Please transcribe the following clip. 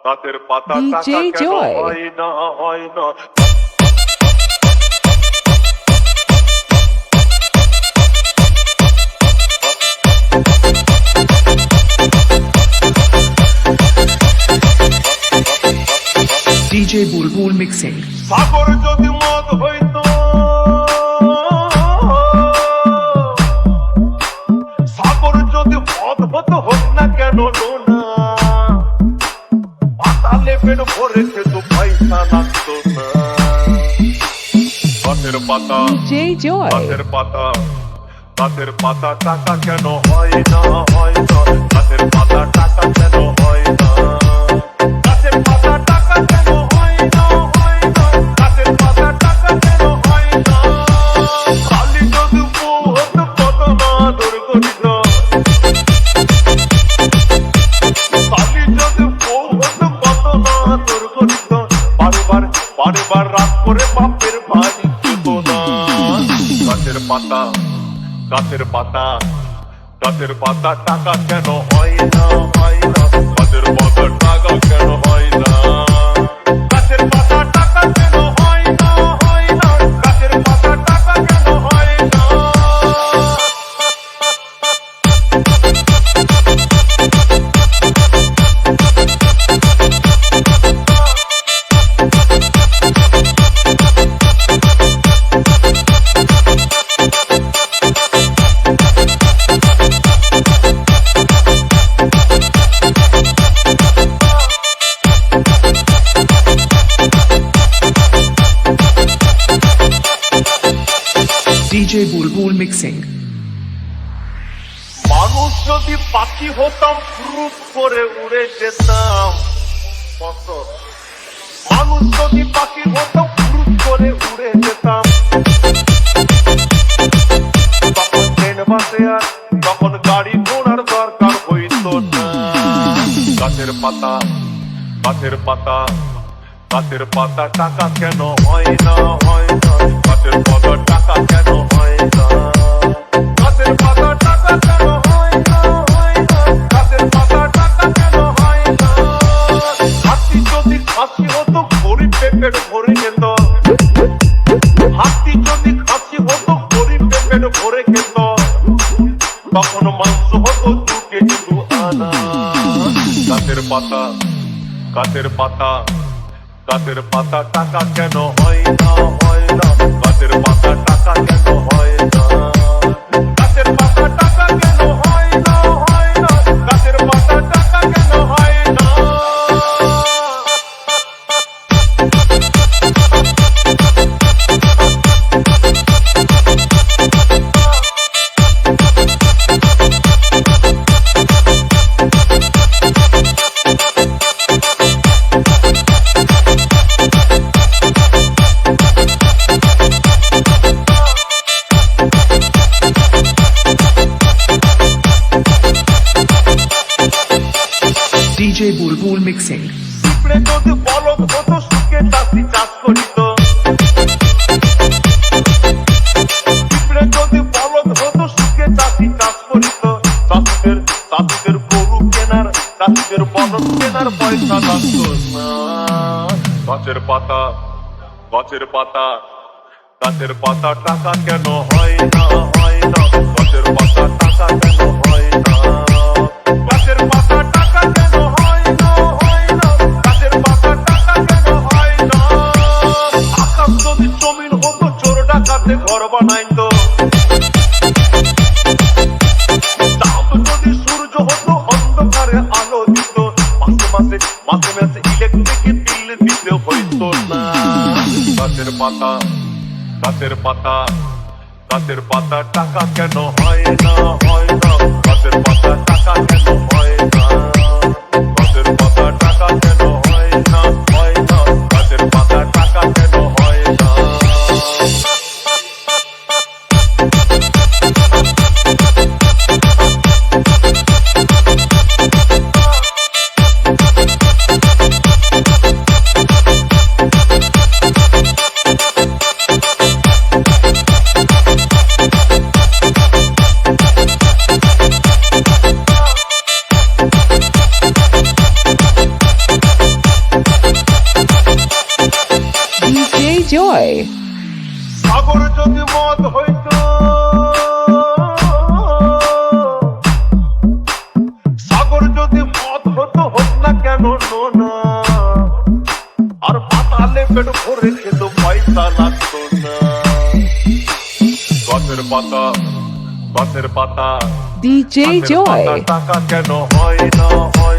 গাছের পাতা DJ টাকা কেন Joy. হয় না হয় না DJ Bulbul Mixing. সাগর যদি মদ হইতো সাগর যদি মদ হতো হোক না কেন নোনা পাতালে পেট ভরে খেত পয়সা লাগতো না গাছের পাতা DJ Joy. গাছের পাতা গাছের পাতা টাকা কেন হয় না হয় না গাছের পাতা টাকা কেন হয় না গাছের পাতা টাকা কেন হয় না হয় না গাছের পাতা টাকা কেন হয় না খালি যদি বউ হতো কত না দুর্গঠিত খালি যদি বউ হতো কত না দুর্গঠিত বারবার রাত করে বাপের বাড়ি যেত না গাছের পাতা গাছের পাতা গাছের পাতা টাকা কেন হয় না হয় না গাছের পাতা টাকা কেন হয় না গাছের পাতা টাকা কেন হয় না হয় না গাছের পাতা টাকা কেন হয় না DJ Bulbul Mixing. মানুষ যদি পাখি হতাম ফুরুত করে উড়ে যেতাম কত মানুষ যদি পাখি হতাম ফুরুত করে উড়ে যেতাম তখন ট্রেন বাসে আর তখন গাড়ি ঘোড়ার দরকার হইত না গাছের পাতা গাছের পাতা গাছের পাতা টাকা কেন হয় না হয় না গাছের পাতা টাকা কেন হয় না গাছের পাতা টাকা কেন হয় না হয় না গাছের পাতা টাকা কেন হয় না হাতি যদি খাসি হতো গরিব পেট ভরে যেত হাতি যদি খাসি হতো গরিব পেট ভরে খেত তখন মাংস হতো 2 কেজি 2 আনা গাছের পাতা গাছের পাতা গাছের পাতা টাকা কেন হয় না হয় না গাছের পাতা টাকা কেন হয় না গাছের পাতা টাকা কেন হয় না হয় না গাছের পাতা টাকা কেন হয় না DJ Bulbul Mixing. পিঁপড়ে যদি বলদ হতো সুখে চাষি চাষ করিত পিঁপড়ে যদি বলদ হতো সুখে চাষি চাষ করিত চাষিদের গরু কেনার চাষিদের বলদ কেনার পয়সা লাগতো না গাছের পাতা গাছের পাতা গাছের পাতা টাকা কেন হয় না হয় না গাছের পাতা টাকা কেন হয় না গাছের পাতা টাকা কেন হয় না হয় না গাছের পাতা টাকা কেন হয় না আকাশ যদি জমিন হতো চোর ডাকাতে ঘর বানাইতো চাঁদ যদি সূর্য হতো অন্ধকারে আলো দিত মাসে মাসে ইলেকট্রিক বিল দিতে হইতো না গাছের পাতা গাছের পাতা গাছের পাতা টাকা কেন হয় না হয় না গাছের পাতা টাকা কেন হয় না গাছের পাতা টাকা কেন হয় না হয় না গাছের পাতা টাকা কেন হয় না যদি মদ হতো হোক না কেন নোনা, আর পাতালে পেট ভরে খেত পয়সা লাগতো না। গাছের পাতা, গাছের পাতা, DJ গাছের Joy. পাতা টাকা কেন হয় না হয়